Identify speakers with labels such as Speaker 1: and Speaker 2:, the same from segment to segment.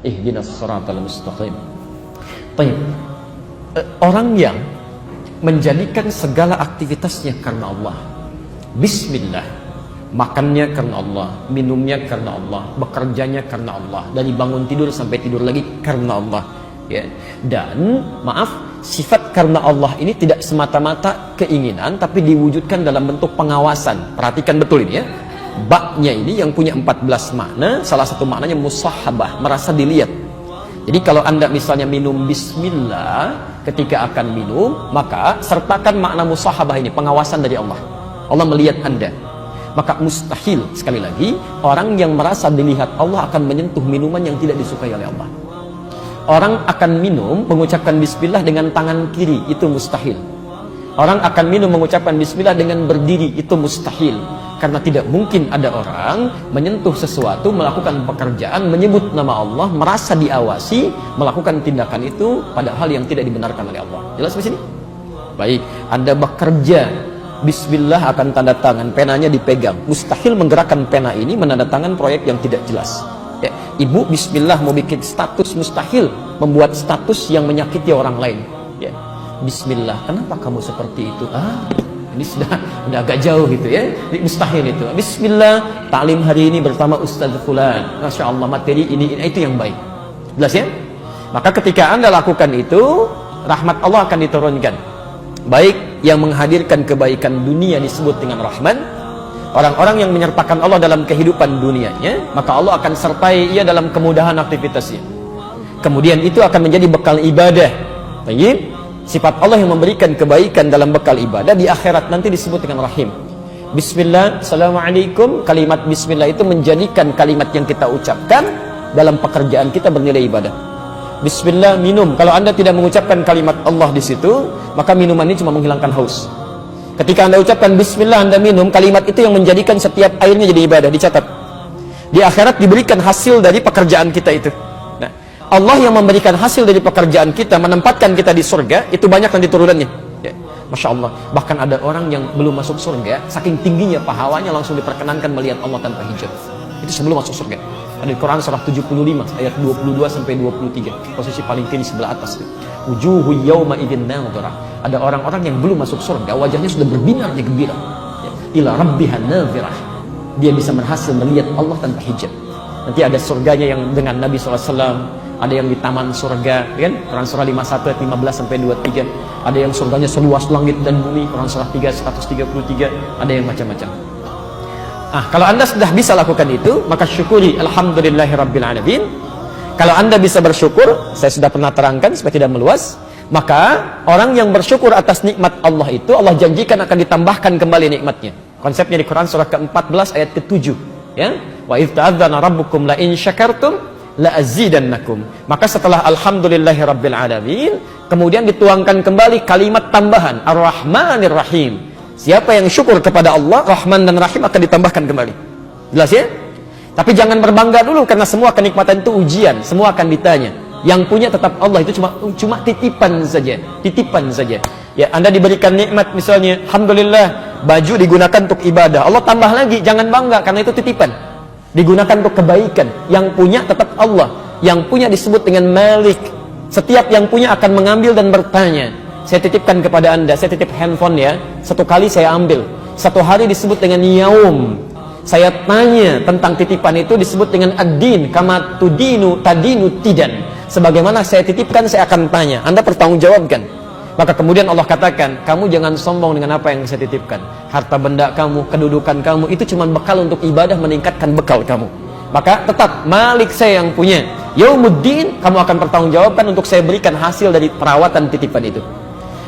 Speaker 1: Ihdinas shiratal mustaqim. Baik. Orang yang menjadikan segala aktivitasnya karena Allah. Bismillah. Makannya karena Allah, minumnya karena Allah, bekerjanya karena Allah, dari bangun tidur sampai tidur lagi karena Allah. Ya. Dan maaf, sifat karena Allah ini tidak semata-mata keinginan, tapi diwujudkan dalam bentuk pengawasan. Perhatikan betul ini ya. Baknya ini yang punya 14 makna, salah satu maknanya musahabah, merasa dilihat. Jadi kalau Anda misalnya minum bismillah ketika akan minum, maka sertakan makna musahabah ini, pengawasan dari Allah. Allah melihat Anda. Maka mustahil, sekali lagi, orang yang merasa dilihat Allah akan menyentuh minuman yang tidak disukai oleh Allah. Orang akan minum mengucapkan bismillah dengan tangan kiri, itu mustahil. Orang akan minum mengucapkan bismillah dengan berdiri, itu mustahil. Karena tidak mungkin ada orang menyentuh sesuatu, melakukan pekerjaan, menyebut nama Allah, merasa diawasi, melakukan tindakan itu padahal yang tidak dibenarkan oleh Allah. Jelas di sini? Baik, Anda bekerja, bismillah akan tanda tangan, penanya dipegang. Mustahil menggerakkan pena ini menandatangan proyek yang tidak jelas. Ya, ibu bismillah mau bikin status, mustahil membuat status yang menyakiti orang lain. Ya, bismillah, kenapa kamu seperti itu? Ini sudah agak jauh gitu ya. Mustahil itu. Bismillah, taklim hari ini bersama Ustaz Fulan. Masya Allah, materi ini itu yang baik. Jelas ya? Maka ketika Anda lakukan itu, rahmat Allah akan diturunkan. Baik yang menghadirkan kebaikan dunia disebut dengan Rahman. Orang-orang yang menyertakan Allah dalam kehidupan dunianya, maka Allah akan sertai ia dalam kemudahan aktivitasnya. Kemudian itu akan menjadi bekal ibadah. Baik, sifat Allah yang memberikan kebaikan dalam bekal ibadah di akhirat nanti disebut dengan Rahim. Bismillah, Assalamualaikum. Kalimat Bismillah itu menjadikan kalimat yang kita ucapkan dalam pekerjaan kita bernilai ibadah. Bismillah, minum. Kalau Anda tidak mengucapkan kalimat Allah di situ, maka minuman ini cuma menghilangkan haus. Ketika Anda ucapkan Bismillah, Anda minum, kalimat itu yang menjadikan setiap airnya jadi ibadah, dicatat. Di akhirat diberikan hasil dari pekerjaan kita itu. Nah, Allah yang memberikan hasil dari pekerjaan kita, menempatkan kita di surga, itu banyak nanti turunannya. Ya, Masya Allah. Bahkan ada orang yang belum masuk surga, saking tingginya pahalanya langsung diperkenankan melihat Allah tanpa hijab. Itu sebelum masuk surga. Ada di Quran surah 75 ayat 22 sampai 23, posisi paling kiri sebelah atas. Wujuhu yawma idzin nadhirah. Ada orang-orang yang belum masuk surga, wajahnya sudah berbinar gembira. Ila rabbiha nadhirah. Dia bisa berhasil melihat Allah tanpa hijab. Nanti ada surganya yang dengan Nabi SAW, ada yang di taman surga, kan? Quran surah 51 ayat 15 sampai 23. Ada yang surganya seluas langit dan bumi, Quran surah 3 133, ada yang macam-macam. Kalau Anda sudah bisa lakukan itu, maka syukuri alhamdulillahirabbil alamin. Kalau Anda bisa bersyukur, saya sudah pernah terangkan supaya tidak meluas, maka orang yang bersyukur atas nikmat Allah itu, Allah janjikan akan ditambahkan kembali nikmatnya. Konsepnya di Quran surah ke-14 ayat ke-7, ya. Wa idz ta'adzana rabbukum la in syakartum la azidannakum. Maka setelah alhamdulillahirabbil alamin, kemudian dituangkan kembali kalimat tambahan Ar-Rahmanir Rahim. Siapa yang syukur kepada Allah, Rahman dan Rahim akan ditambahkan kembali. Jelas ya? Tapi jangan berbangga dulu, karena semua kenikmatan itu ujian, semua akan ditanya. Yang punya tetap Allah, itu cuma titipan saja, titipan saja. Ya, Anda diberikan nikmat misalnya, alhamdulillah, baju digunakan untuk ibadah. Allah tambah lagi, jangan bangga karena itu titipan. Digunakan untuk kebaikan. Yang punya tetap Allah. Yang punya disebut dengan Malik. Setiap yang punya akan mengambil dan bertanya. Saya titipkan kepada Anda, saya titip handphone ya. Satu kali saya ambil. Satu hari disebut dengan yaum. Saya tanya tentang titipan itu disebut dengan ad-din, kama tudinu tadinu tidan. Sebagaimana saya titipkan, saya akan tanya. Anda bertanggungjawabkan. Maka kemudian Allah katakan, kamu jangan sombong dengan apa yang saya titipkan. Harta benda kamu, kedudukan kamu, itu cuma bekal untuk ibadah, meningkatkan bekal kamu. Maka tetap Malik saya yang punya. Yaumuddin, kamu akan bertanggungjawabkan untuk saya berikan hasil dari perawatan titipan itu.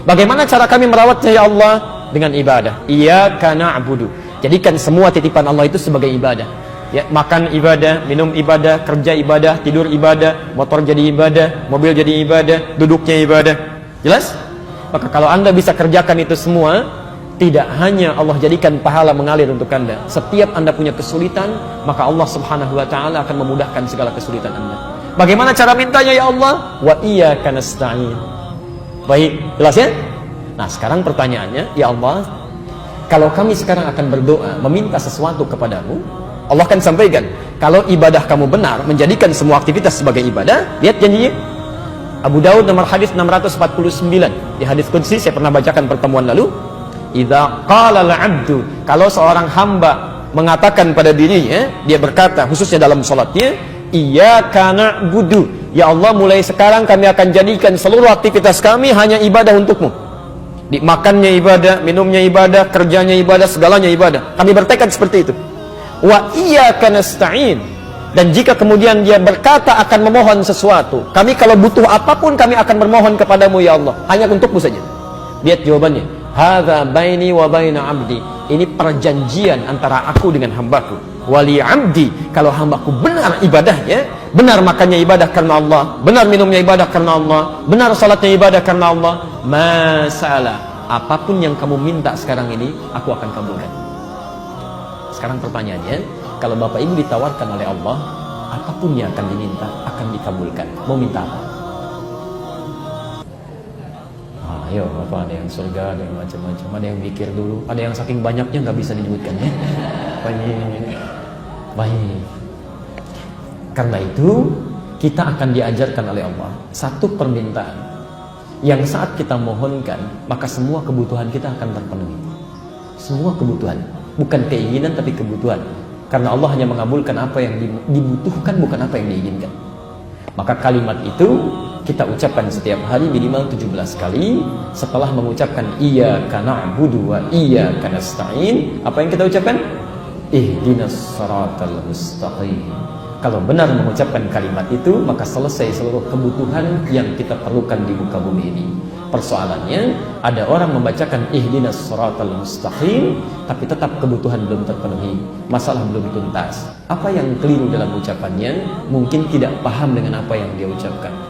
Speaker 1: Bagaimana cara kami merawatnya ya Allah? Dengan ibadah. Iyyaka na'budu. Jadikan semua titipan Allah itu sebagai ibadah. Ya, makan ibadah, minum ibadah, kerja ibadah, tidur ibadah, motor jadi ibadah, mobil jadi ibadah, duduknya ibadah. Jelas? Maka kalau Anda bisa kerjakan itu semua, tidak hanya Allah jadikan pahala mengalir untuk Anda. Setiap Anda punya kesulitan, maka Allah Subhanahu wa taala akan memudahkan segala kesulitan Anda. Bagaimana cara mintanya ya Allah? Wa iyyaka nasta'in. Baik, jelas ya? Nah, sekarang pertanyaannya, ya Allah, kalau kami sekarang akan berdoa, meminta sesuatu kepadamu, Allah akan sampaikan, kalau ibadah kamu benar, menjadikan semua aktivitas sebagai ibadah. Lihat janjinya. Abu Daud nomor hadis 649. Di hadis qudsi saya pernah bacakan pertemuan lalu. Idza qala al-'abdu, kalau seorang hamba mengatakan pada dirinya, dia berkata khususnya dalam salatnya, iyyaka na'budu, ya Allah mulai sekarang kami akan jadikan seluruh aktivitas kami hanya ibadah untukmu. Di makannya ibadah, minumnya ibadah, kerjanya ibadah, segalanya ibadah. Kami bertekad seperti itu. Wa iyyaka nasta'in, dan jika kemudian dia berkata akan memohon sesuatu, kami kalau butuh apapun kami akan bermohon kepadamu ya Allah, hanya untukmu saja. Lihat jawabannya, hadza baini wa baina 'abdi, ini perjanjian antara aku dengan hambaku. Wali 'abdi, kalau hambaku benar ibadahnya, benar makannya ibadah karena Allah, benar minumnya ibadah karena Allah, benar salatnya ibadah karena Allah, masalah apapun yang kamu minta sekarang ini aku akan kabulkan. Sekarang pertanyaannya, kalau Bapak Ibu ditawarkan oleh Allah, apapun yang akan diminta akan dikabulkan. Mau minta apa? Ayo Bapak, ada yang surga, ada yang macam-macam, ada yang mikir dulu, ada yang saking banyaknya nggak bisa disebutkan ya. Baik. Karena itu kita akan diajarkan oleh Allah satu permintaan yang saat kita mohonkan, maka semua kebutuhan kita akan terpenuhi. Semua kebutuhan, bukan keinginan tapi kebutuhan. Karena Allah hanya mengabulkan apa yang dibutuhkan, bukan apa yang diinginkan. Maka kalimat itu kita ucapkan setiap hari minimal 17 kali. Setelah mengucapkan iyyaka na'budu wa iyyaka nasta'in, apa yang kita ucapkan? Ihdinas siratal mustaqim. Kalau benar mengucapkan kalimat itu, maka selesai seluruh kebutuhan yang kita perlukan di muka bumi ini. Persoalannya, ada orang membacakan ihdinas siratal mustaqim, tapi tetap kebutuhan belum terpenuhi, masalah belum tuntas. Apa yang keliru dalam ucapannya? Mungkin tidak paham dengan apa yang dia ucapkan.